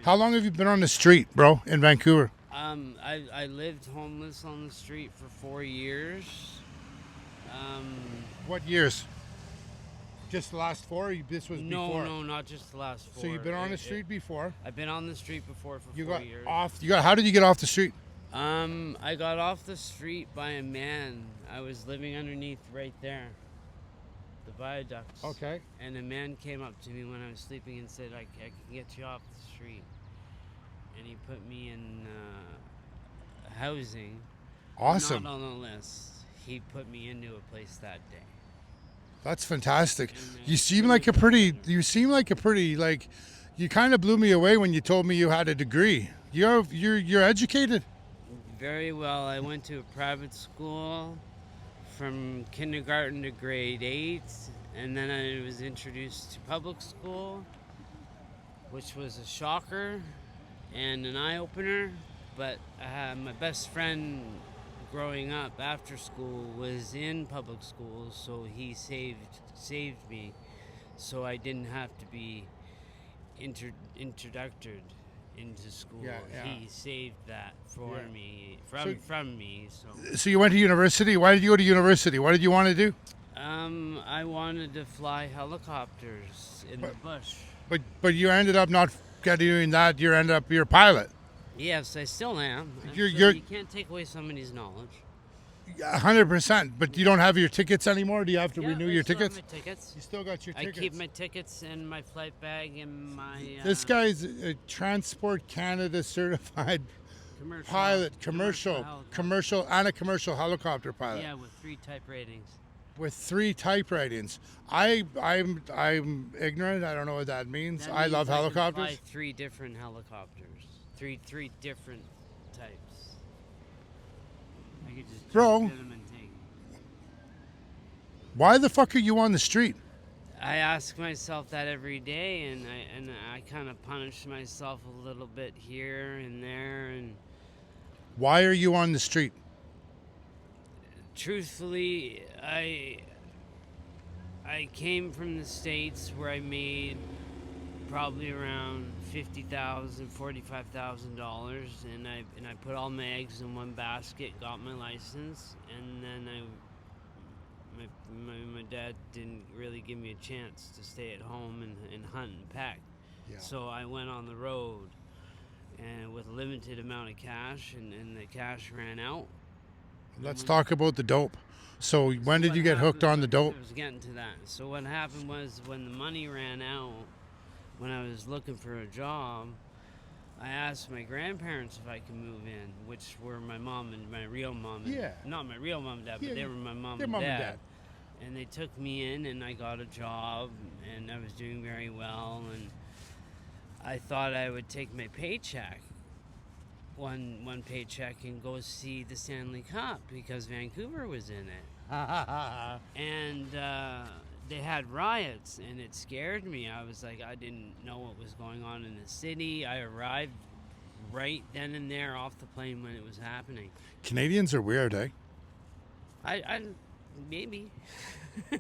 How long have you been on the street, bro, in Vancouver? I lived homeless on the street for 4 years. Um, What years? Just the last 4? This was no, before. no, not just the last 4. So you've been on the street before. I've been on the street before for You 4 got years. off. You got. How did you get off the street? I got off the street by a man. I was living underneath right there, the viaducts. Okay. And a man came up to me when I was sleeping and said, I can get you off the street. And he put me in housing. Awesome. Not on the list. He put me into a place that day. That's fantastic. You seem like a pretty. Like. You kind of blew me away when you told me you had a degree. You're educated. Very well. I went to a private school from kindergarten to grade 8, and then I was introduced to public school, which was a shocker and an eye-opener. But my best friend growing up after school was in public school, so he saved me, so I didn't have to be introduced into school. Yeah. He saved that for me from me. So you went to university. Why did you go to university? What did you want to do? I wanted to fly helicopters in the bush. But you ended up not doing that. You're a pilot. Yes, I still am. You can't take away somebody's knowledge. 100%. But you don't have your tickets anymore. Do you have to renew your tickets? I have my tickets. You still got your tickets. I keep my tickets in my flight bag and my. This guy's a Transport Canada certified pilot, commercial, and a commercial helicopter pilot. Yeah, with 3 type ratings. With 3 type ratings. I'm ignorant. I don't know what that means. That I means love I can helicopters. fly 3 different helicopters. Three different types. I could just Bro. jump in them and take. Why the fuck are you on the street? I ask myself that every day, and I kind of punish myself a little bit here and there. And Why are you on the street? truthfully, I came from the States where I made probably around $50,000, $45,000, and I put all my eggs in one basket, got my license, and then my dad didn't really give me a chance to stay at home and hunt and peck. Yeah. So I went on the road, and with a limited amount of cash, and the cash ran out. Let's talk about the dope. So when did you get hooked on the dope? I was getting to that. So what happened was when the money ran out, when I was looking for a job, I asked my grandparents if I could move in, which were my mom and my real mom. Not my real mom and dad, but they were my mom and dad. And they took me in, and I got a job, and I was doing very well. And I thought I would take my paycheck, one paycheck, and go see the Stanley Cup because Vancouver was in it. And they had riots, and it scared me. I was like, I didn't know what was going on in the city. I arrived right then and there off the plane when it was happening. Canadians are weird, eh? I maybe.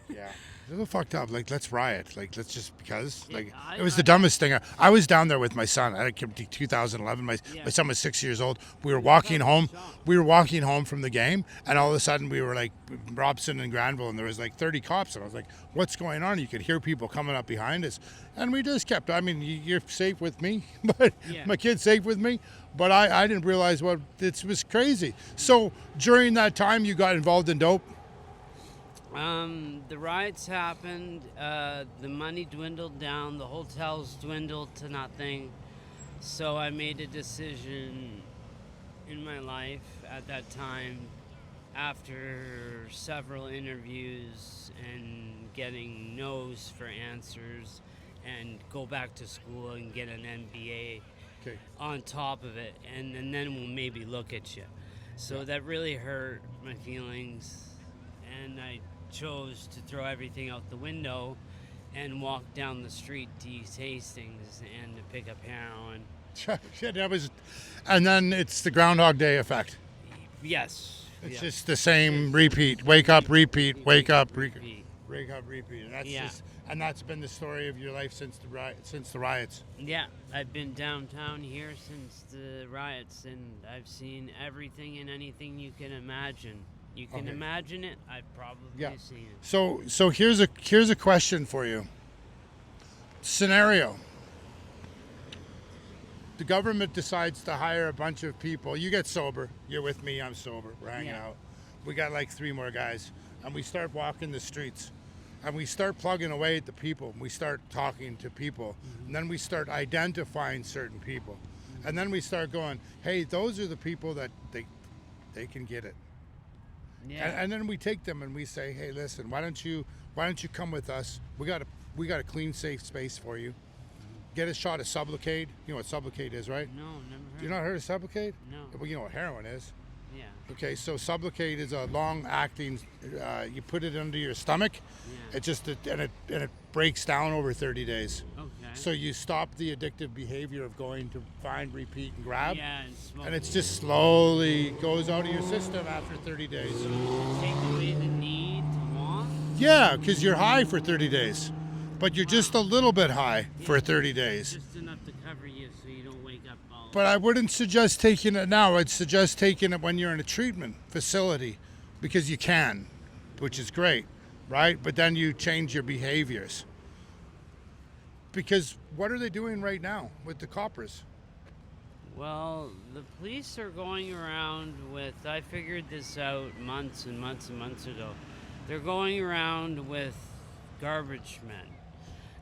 Yeah. It's a little fucked up. Like, let's riot. Like, let's just because. Like, I- it was the dumbest thing. I was down there with my son. I came to 2011. My Yeah. son was 6 years old. We were walking home. We were walking home from the game, and all of a sudden we were like Robson and Granville, and there was like 30 cops, and I was like, "What's going on?" You could hear people coming up behind us, and we just kept. I mean, you're safe with me, but Yeah. my kid's safe with me. But I didn't realize what it was crazy. So during that time, you got involved in dope. The riots happened, the money dwindled down, the hotels dwindled to nothing. So I made a decision in my life at that time, after several interviews and getting no's for answers, and go back to school and get an MBA Okay. on top of it, and then we'll maybe look at you. So that really hurt my feelings, and I chose to throw everything out the window and walk down the street to East Hastings and to pick up heroin. Shit, that was, and then it's the Groundhog Day effect. Yes. It's just the same repeat. Wake up, repeat. Wake up, repeat. Wake up, repeat. And that's Yeah. just, And that's been the story of your life since the riots. Yeah, I've been downtown here since the riots, and I've seen everything and anything you can imagine. You can imagine it, I've probably seen it. So here's a question for you. Scenario. The government decides to hire a bunch of people. You get sober. You're with me. I'm sober. We're hanging out. We got like 3 more guys, and we start walking the streets, and we start plugging away at the people. We start talking to people, and then we start identifying certain people, and then we start going, "Hey, those are the people that they can get it." Yeah. And then we take them and we say, "Hey, listen, why don't you come with us? We got a clean, safe space for you. Get a shot of Sublocade. You know what Sublocade is, right? No, never heard. You not heard of Sublocade? No. Well, you know what heroin is. Yeah. Okay, so Sublocade is a long-acting. You put it under your stomach. Yeah. It breaks down over 30 days. Okay. So you stop the addictive behavior of going to find, repeat, and grab. Yeah, and smoke. And it's just slowly goes out of your system after 30 days. Take away the need to want. Yeah, because you're high for 30 days, but you're just a little bit high for 30 days. Just enough to cover you so you don't wake up all. But I wouldn't suggest taking it now. I'd suggest taking it when you're in a treatment facility, because you can, which is great, right? But then you change your behaviors. Because what are they doing right now with the coppers? Well, the police are going around with, I figured this out months and months and months ago. They're going around with garbage men.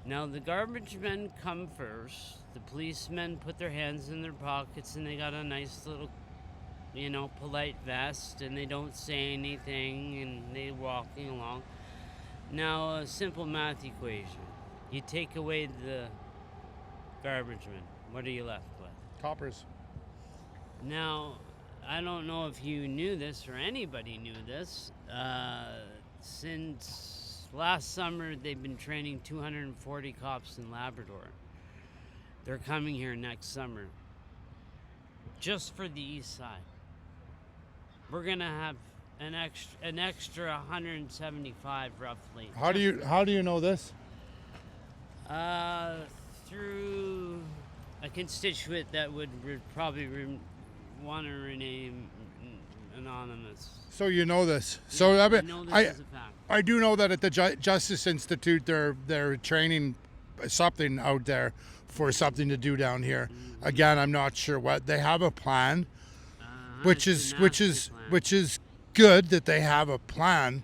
Now, the garbage men come first. The policemen put their hands in their pockets and they got a nice little, polite vest, and they don't say anything and they're walking along. Now, a simple math equation. You take away the garbage men, what are you left with? Coppers. Now, I don't know if you knew this or anybody knew this. Since last summer, they've been training 240 cops in Labrador. They're coming here next summer, just for the east side. We're gonna have an extra 175 roughly. How do you know this? Through a constituent that would probably want to remain anonymous. So you know this. So I mean, know this is a fact. I do know that at the Justice Institute, they're training something out there for something to do down here. Again, I'm not sure what. They have a plan, which is good that they have a plan.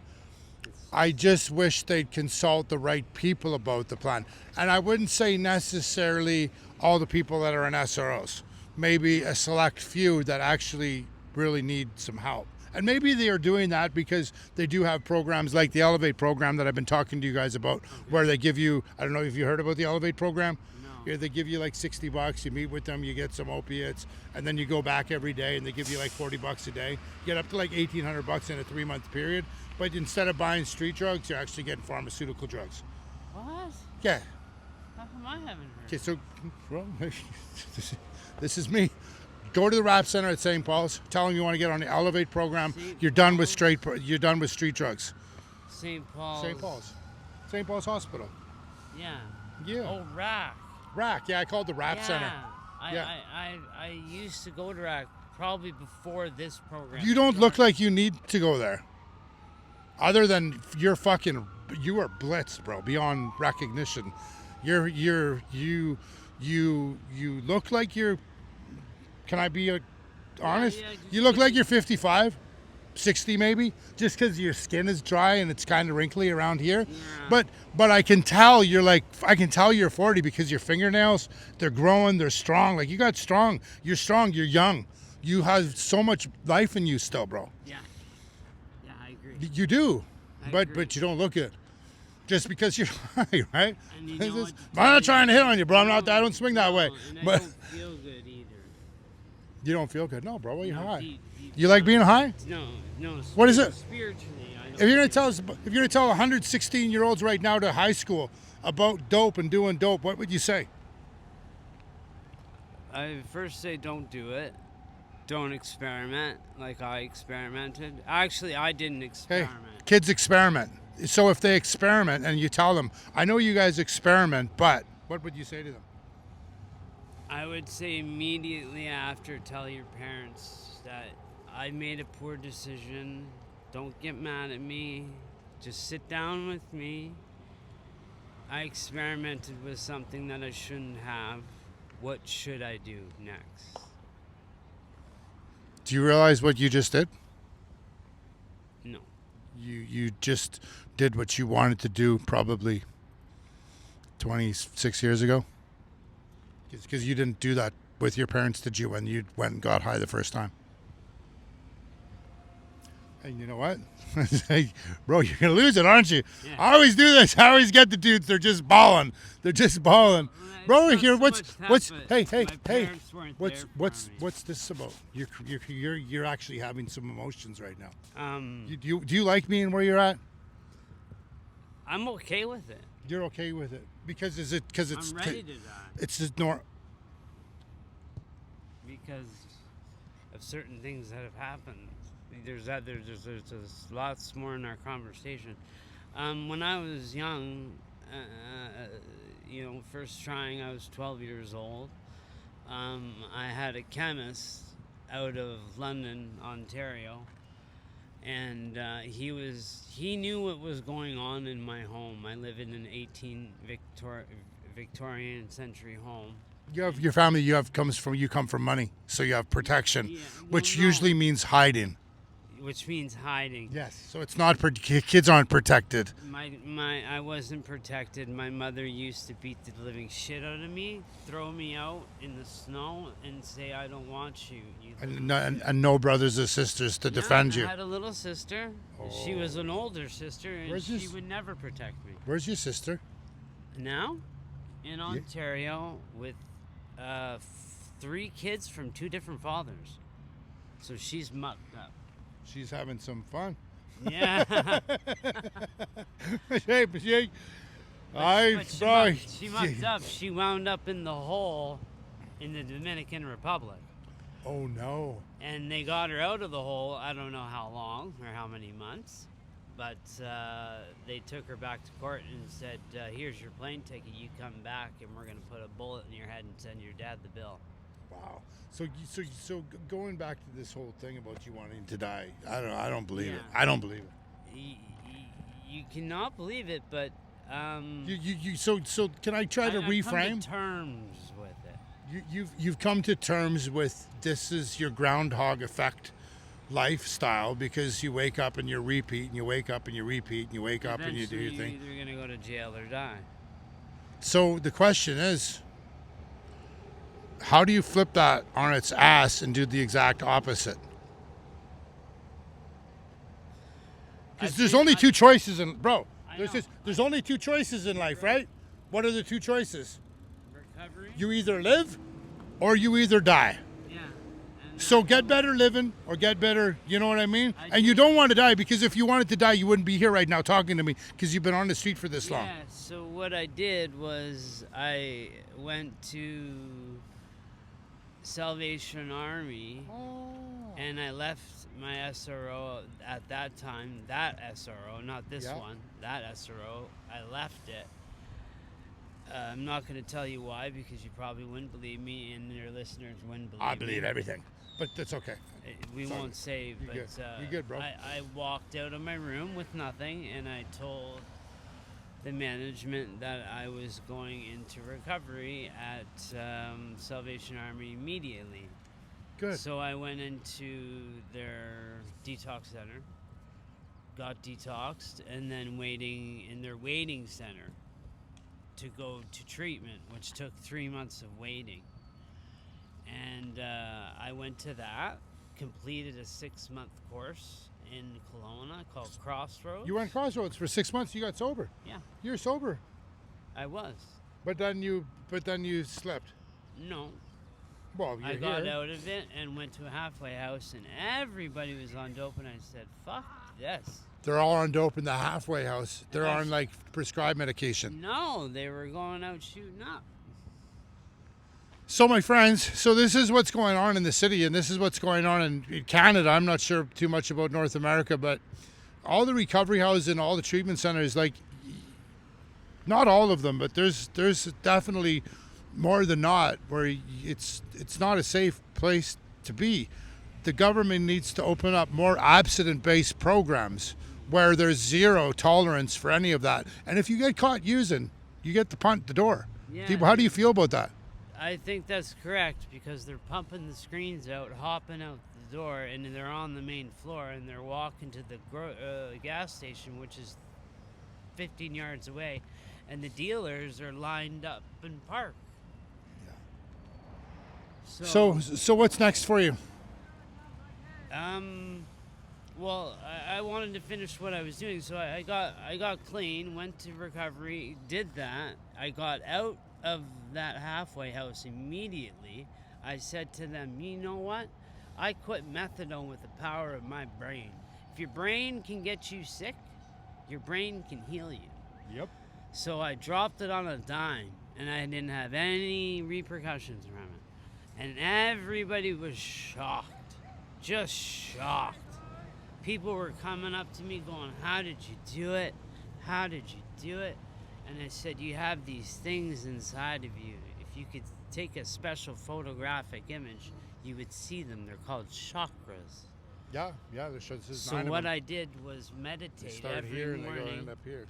I just wish they'd consult the right people about the plan. And I wouldn't say necessarily all the people that are in SROs. Maybe a select few that actually really need some help. And maybe they are doing that because they do have programs like the Elevate program that I've been talking to you guys about, where they give you, I don't know if you heard about the Elevate program. No. They give you like $60, you meet with them, you get some opiates, and then you go back every day and they give you like $40 a day. You get up to like $1,800 in a 3-month period. But instead of buying street drugs, you're actually getting pharmaceutical drugs. What? Yeah. How come I haven't heard? Okay, so well, this is me. Go to the rap center at St. Paul's. Tell them you want to get on the Elevate program. You're done with street drugs. St. Paul's. St. Paul's Hospital. Yeah. Yeah. Oh, RAC. RAC. Yeah, I called the rap center. I used to go to RAC probably before this program. You don't look like you need to go there. Other than you are blitzed, bro, beyond recognition. You look like you're. Can I be honest? Yeah, you look like you're 55, 60 maybe, just because your skin is dry and it's kind of wrinkly around here. Yeah. But I can tell you're 40 because your fingernails, they're growing, they're strong. Like you got strong. You're strong. You're young. You have so much life in you still, bro. Yeah. Yeah, I agree. You do, I agree. but you don't look it. Just because you're high, right? And you know what, I'm not trying to hit on you, bro. I don't swing that way. And But I don't feel good either. you don't feel good, no, bro. Well, you're No, high. deep You like being high? No. What is it? Spiritually, I don't. If you're gonna tell 116-year-olds right now to high school about dope and doing dope, what would you say? I first say don't do it. Don't experiment like I experimented. Actually, I didn't Hey, experiment. kids experiment. So if they experiment and you tell them, I know you guys experiment, but what would you say to them? I would say immediately after, tell your parents that I made a poor decision. Don't get mad at me. Just sit down with me. I experimented with something that I shouldn't have. What should I do next? Do you realize what you just did? No. You just did what you wanted to do probably 26 years ago? Because you didn't do that with your parents, did you, when you went and got high the first time? And you know what? Bro, you're going to lose it, aren't you? Yeah. I always do this. I always get the dudes. They're just bawling. They're just bawling. Bro, here, what's what's this about? You're actually having some emotions right now. Do you like me and where you're at? I'm okay with it. You're okay with it because it's I'm ready to die it's just nor because of certain things that have happened. There's lots more in our conversation. When I was young, first trying, I was 12 years old. I had a chemist out of London, Ontario, and he knew what was going on in my home. I live in an 18 Victorian century home. You have your family. You come from money, so you have protection, Yeah, which usually means hiding. Which means hiding. Yes. So it's not kids aren't protected. I wasn't protected. My mother used to beat the living shit out of me, throw me out in the snow, and say, "I don't want you." And no brothers or sisters to defend you. I had a little sister. Oh. She was an older sister, and she would never protect me. Where's your sister? Now, in Ontario, with 3 kids from 2 different fathers. So she's mucked up. She's having some fun. Yeah. She mucked up. She wound up in the hole in the Dominican Republic. Oh, no. And they got her out of the hole, I don't know how long or how many months, but they took her back to court and said, here's your plane ticket, you come back and we're going to put a bullet in your head and send your dad the bill. Wow. So going back to this whole thing about you wanting to die, I don't believe it. I don't believe it. You cannot believe it, but so can I try to reframe? I've come to terms with it. You've come to terms with this is your Groundhog Effect lifestyle because you wake up and you repeat and you wake up and you repeat and you wake up and you do your thing. You're either going to go to jail or die. So the question is, how do you flip that on its ass and do the exact opposite? Because there's only 2 choices there's only 2 choices in life, right? What are the 2 choices? Recovery. You either live or you either die. Yeah. So get better living or get better, you know what I mean? And you don't want to die because if you wanted to die, you wouldn't be here right now talking to me because you've been on the street for this long. Yeah, so what I did was I went to Salvation Army and I left my SRO at that time, that SRO, not this one, that SRO, I left it. I'm not going to tell you why because you probably wouldn't believe me and your listeners wouldn't believe me. I believe everything, but that's okay. We won't say, but you're good, bro. I walked out of my room with nothing and I told the management that I was going into recovery at Salvation Army immediately. Good. So I went into their detox center, got detoxed, and then waiting in their waiting center to go to treatment, which took 3 months of waiting. And I went to that, completed a 6-month course in Kelowna called Crossroads. You went Crossroads for 6 months. You got sober. Yeah. You're sober. I was. But then you slept. No. Well, I got out of it and went to a halfway house, and everybody was on dope, and I said, "Fuck this." They're all on dope in the halfway house. They're on like prescribed medication. No, they were going out shooting up. So my friends, so this is what's going on in the city, and this is what's going on in Canada. I'm not sure too much about North America, but all the recovery houses and all the treatment centers, like, not all of them, but there's definitely more than not where it's not a safe place to be. The government needs to open up more abstinent-based programs where there's zero tolerance for any of that. And if you get caught using, you get to punt the door. Yeah. People, how do you feel about that? I think that's correct because they're pumping the screens out, hopping out the door, and they're on the main floor, and they're walking to the gas station, which is 15 yards away, and the dealers are lined up and parked. So what's next for you? Well, I wanted to finish what I was doing, so I got clean, went to recovery, did that. I got out of that halfway house immediately. I said to them, you know what? I quit methadone with the power of my brain. If your brain can get you sick, your brain can heal you. Yep. So I dropped it on a dime, and I didn't have any repercussions from it. And everybody was shocked, just shocked. People were coming up to me going, how did you do it? How did you do it? And I said, you have these things inside of you. If you could take a special photographic image, you would see them. They're called chakras. Yeah, there's So what I did was meditate every here and morning. they go end up here.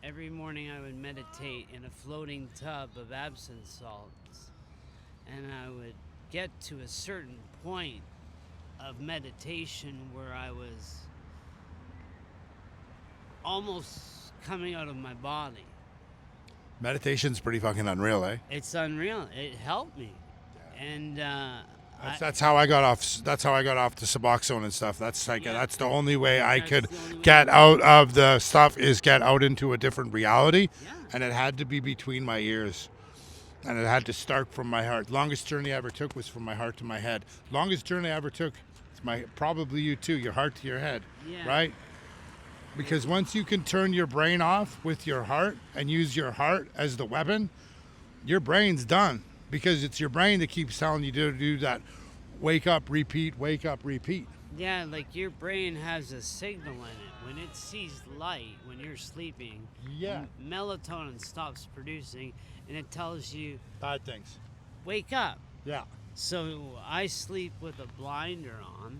Every morning I would meditate in a floating tub of Epsom salts. And I would get to a certain point of meditation where I was almost coming out of my body. Meditation's pretty fucking unreal, eh? It's unreal. It helped me. And that's how I got off. That's how I got off the Suboxone and stuff. That's like that's the only way I could get out of the stuff is get out into a different reality, and it had to be between my ears, and it had to start from my heart. Longest journey I ever took was from my heart to my head. Longest journey I ever took, probably you too, your heart to your head, right? Because once you can turn your brain off with your heart and use your heart as the weapon, your brain's done. Because it's your brain that keeps telling you to do that wake up, repeat, wake up, repeat. Yeah, like your brain has a signal in it. When it sees light, when you're sleeping, melatonin stops producing and it tells you bad things. Wake up. Yeah. So I sleep with a blinder on.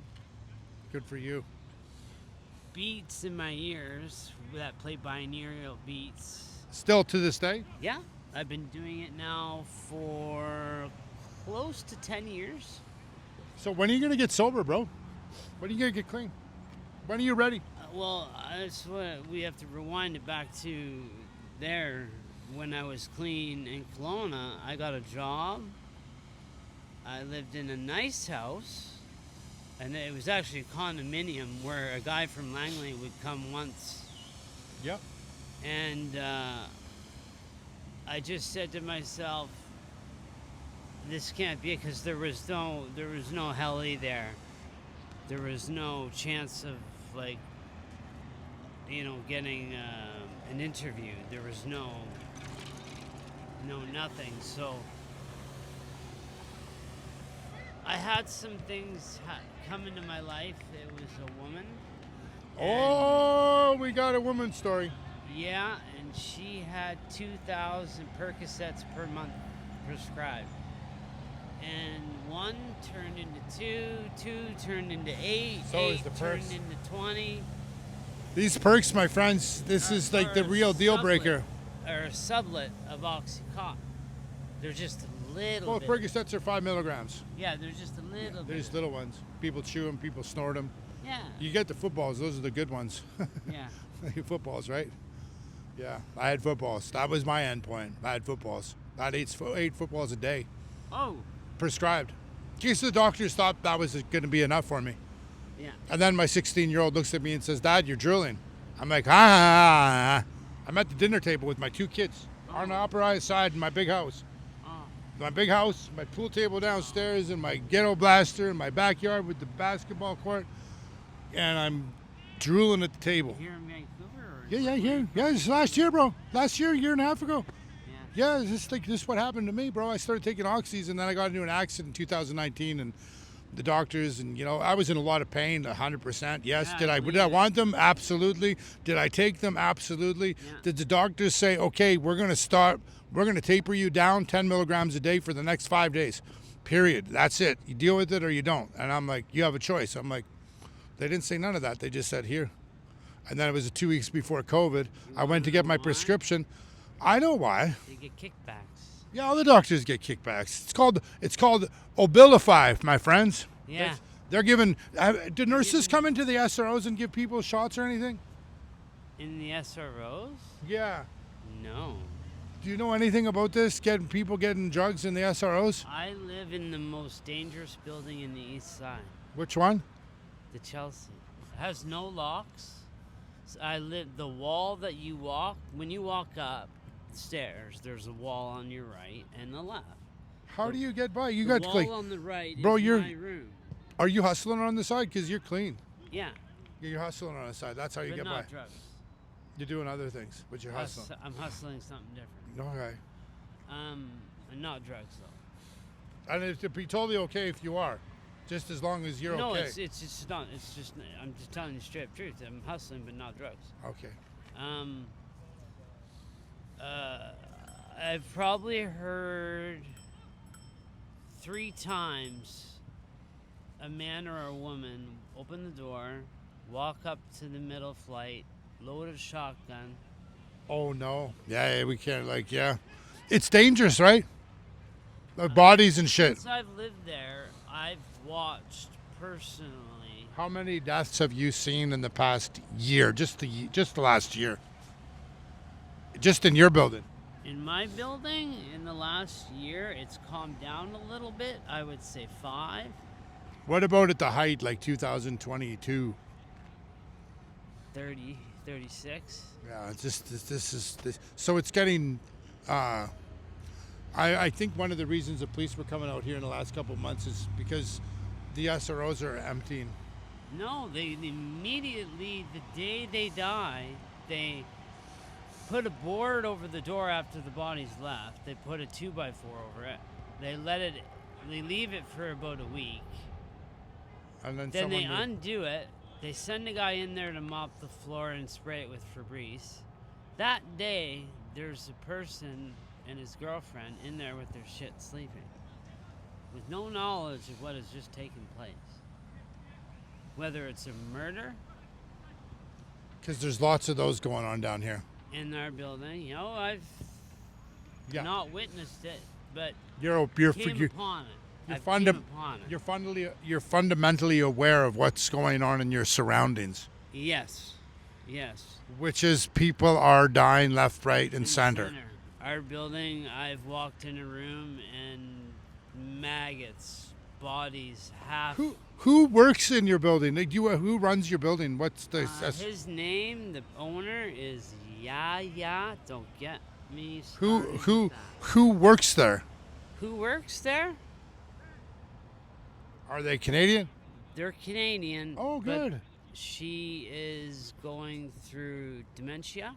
Good for you. Beats in my ears that play binaural beats. Still to this day? Yeah. I've been doing it now for close to 10 years. So when are you going to get sober, bro? When are you going to get clean? When are you ready? Well, that's what we have to rewind it back to there. When I was clean in Kelowna, I got a job. I lived in a nice house. And it was actually a condominium where a guy from Langley would come once. Yep. And I just said to myself, this can't be, because there was no heli there. There was no chance of getting an interview. There was no nothing. So I had some things come into my life. It was a woman. Oh, we got a woman story. Yeah, and she had 2,000 Percocets per month prescribed. And one turned into two turned into eight, eight turned into 20. These perks, my friends, this is like the real deal breaker. Or a sublet of Oxycontin. They're just a little bit. Well, Percocets are 5 milligrams. Yeah, they're just a little bit. There's little ones. People chew them, people snort them. Yeah. You get the footballs, those are the good ones. Yeah. Footballs, right? Yeah, I had footballs. That was my end point. I had footballs. I had 8 footballs a day. Oh. Prescribed. In case the doctors thought that was going to be enough for me. Yeah. And then my 16-year-old looks at me and says, Dad, you're drooling. I'm like, I'm at the dinner table with my 2 kids on the Upper East Side in my big house. My big house, my pool table downstairs, and my ghetto blaster in my backyard with the basketball court. And I'm drooling at the table. Here in Vancouver? Yeah, here. Yeah, this is last year, bro. Last year, 1.5 years ago. Yeah, this is what happened to me, bro. I started taking oxys, and then I got into an accident in 2019, and the doctors, and I was in a lot of pain, 100%. Yes. Yeah, Did I want them? Absolutely. Did I take them? Absolutely. Yeah. Did the doctors say, okay, we're going to taper you down 10 milligrams a day for the next 5 days, period. That's it. You deal with it or you don't. And I'm like, you have a choice. I'm like, they didn't say none of that. They just said, here. And then it was 2 weeks before COVID. I went to get my prescription. I know why. They get kickbacks. Yeah, all the doctors get kickbacks. It's called Abilify, my friends. Yeah. They're giving. Do nurses come into the SROs and give people shots or anything? In the SROs? Yeah. No. Do you know anything about this? People getting drugs in the SROs? I live in the most dangerous building in the East Side, Which one? the Chelsea. It has no locks. I live the wall that you walk when you walk up stairs. There's a wall on your right and the left. How do you get by? You The got wall clean. on the right Bro, is you're- my room. Are you hustling on the side? Because you're clean. Yeah, Yeah, you're hustling on the side. That's how you but get not by. drugs. You're doing other things, but you're hustling. I'm hustling something different. Okay. And not drugs though. And it'd be totally okay if you are, just as long as you're No, okay. it's just not. It's just I'm just telling you straight up truth. I'm hustling, but not drugs. Okay. I've probably heard 3 times a man or a woman open the door, walk up to the middle flight, load a shotgun. Oh no. Yeah, we can't. Yeah. It's dangerous, right? The bodies and shit. Since I've lived there, I've watched personally. How many deaths have you seen in the past year? Just the last year. Just in your building. In my building, in the last year, it's calmed down a little bit. I would say 5. What about at the height, like 2022? 30, 36. Yeah, it's just this. So it's getting. I think one of the reasons the police were coming out here in the last couple of months is because the SROs are emptying. No, they immediately, the day they die, they put a board over the door after the body's left. They put a 2x4 over it. They leave it for about a week. And then Then they someone undo it. They send a guy in there to mop the floor and spray it with Febreze. That day, there's a person and his girlfriend in there with their shit sleeping, with no knowledge of what has just taken place. Whether it's a murder because there's lots of those going on down here. in our building, I've Yeah. not witnessed it, but You're came upon it. you're I've funda- came upon it. you're fundamentally aware of what's going on in your surroundings, Yes. which is people are dying left, right, In and the center. Our building, I've walked in a room and maggots, bodies, half. Who works in your building? Like who runs your building? What's the His name, the owner, is Yaya. Don't get me who started who with that. who works there? Who works there? Are they Canadian? They're Canadian. Oh, but good. she is going through dementia.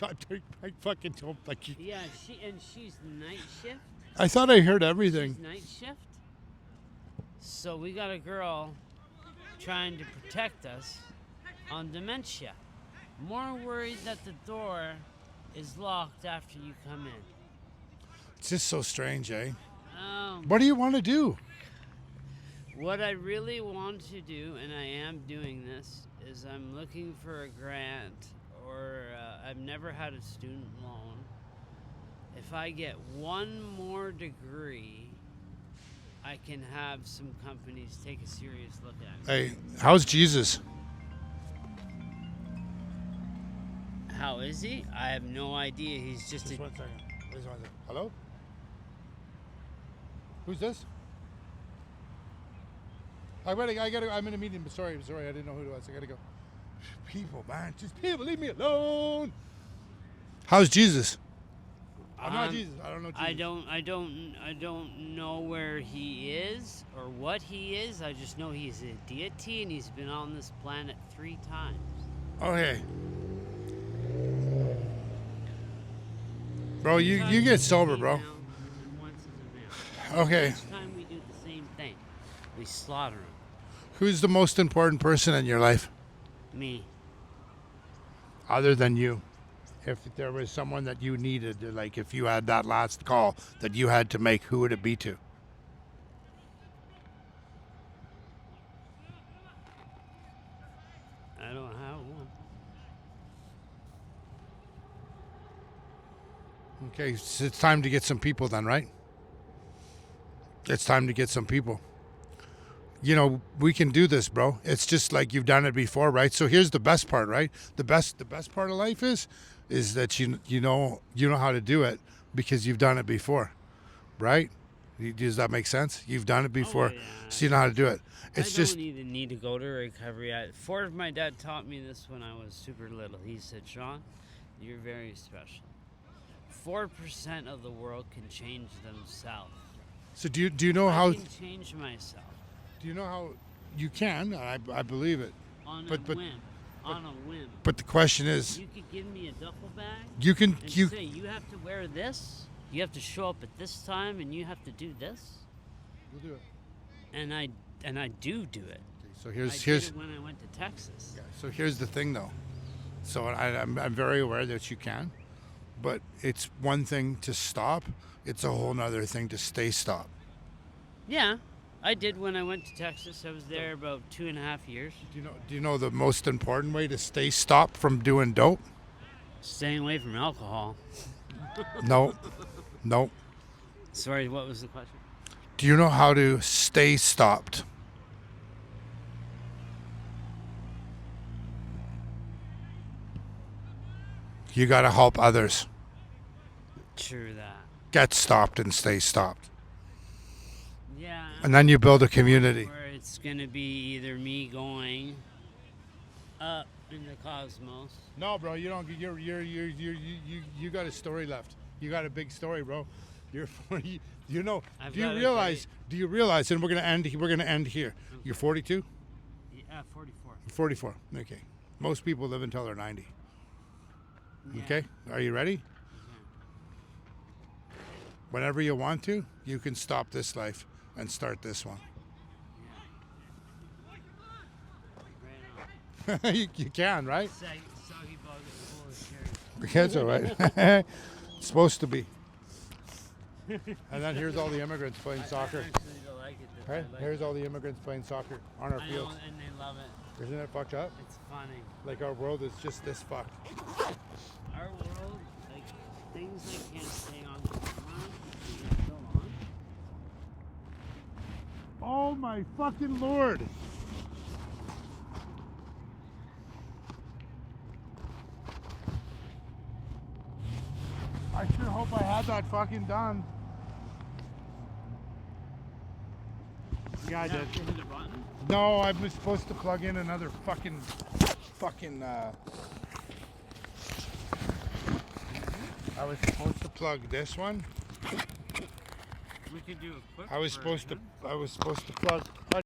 I fucking don't like you. Yeah, she's night shift. I thought I heard everything. She's night shift. So we got a girl trying to protect us on dementia. More worried that the door is locked after you come in. It's just so strange, eh? Um, What do you want to do? What I really want to do, and I am doing this, is I'm looking for a grant, or I've never had a student loan. If I get one more degree, I can have some companies take a serious look at me. Hey, how's Jesus? How is he? I have no idea. He's just Just a... 1 second. Just 1 second. Hello? Who's this? I'm in a meeting. Sorry, I didn't know who it was. I gotta go. People, man, just people, leave me alone. How's Jesus? I'm not Jesus. I don't know Jesus. I don't know where he is or what he is. I just know he's a deity and he's been on this planet 3 times. Okay. Bro, you get sober, bro. Once is a man. Okay. Each time we do the same thing. We slaughter them. Who's the most important person in your life Me. other than you? If there was someone that you needed, like if you had that last call that you had to make, who would it be to? I don't have one. Okay, so it's time to get some people then, right? It's time to get some people. You know, we can do this, bro. It's just like you've done it before, right? So here's the best part, right? The best part of life is that you know how to do it because you've done it before, right? Does that make sense? You've done it before, yeah. so you know how to do it. It's I just don't even need to go to recovery. Ford, my dad taught me this when I was super little. He said, Sean, you're very special. 4% of the world can change themselves. so. Do you know how? I can change myself Do you know how you can? I believe it. on But- a whim. On a whim. But the question is, You could give me a duffel bag you can and you say, you have to wear this, you have to show up at this time, and you have to do this. We'll do it. And I do it. So I here's did it when I went to Texas. Yeah, so here's the thing, though. So I'm very aware that you can, but it's one thing to stop. It's a whole nother thing to stay stopped. Yeah, I did when I went to Texas. I was there about 2.5 years. Do you know the most important way to stay stopped from doing dope? Staying away from alcohol. No, no. Sorry, what was the question? Do you know how to stay stopped? You got to help others True that. get stopped and stay stopped. Yeah. And then you build a community. Where it's gonna be either me going up in the cosmos. No, bro, you don't. You got a story left. You got a big story, bro. You're 40. You know. I've Do you got a realize? Do you realize? And we're gonna end. We're gonna end here. You're 42. Yeah, 44. 44. Okay. Most people live until they're 90. Yeah. Okay. Are you ready? Whenever you want to, you can stop this life and start this one. Right on. You can, right? Soggy bug is full of cherries. That's all right. It's supposed to be. And then here's all the immigrants playing soccer. I actually don't like it. This. Right? I like Here's it. all the immigrants playing soccer on our I know, fields. and they love it. Isn't it fucked up? It's funny. Like our world is just this fucked. Our world, like, things that can't stay on camera, they're still on. Oh my fucking lord! I sure hope I had that fucking done. Yeah, I did. Hit a button. No, I was supposed to plug in another fucking. I was supposed to plug this one. We could do a quick I was supposed to plug.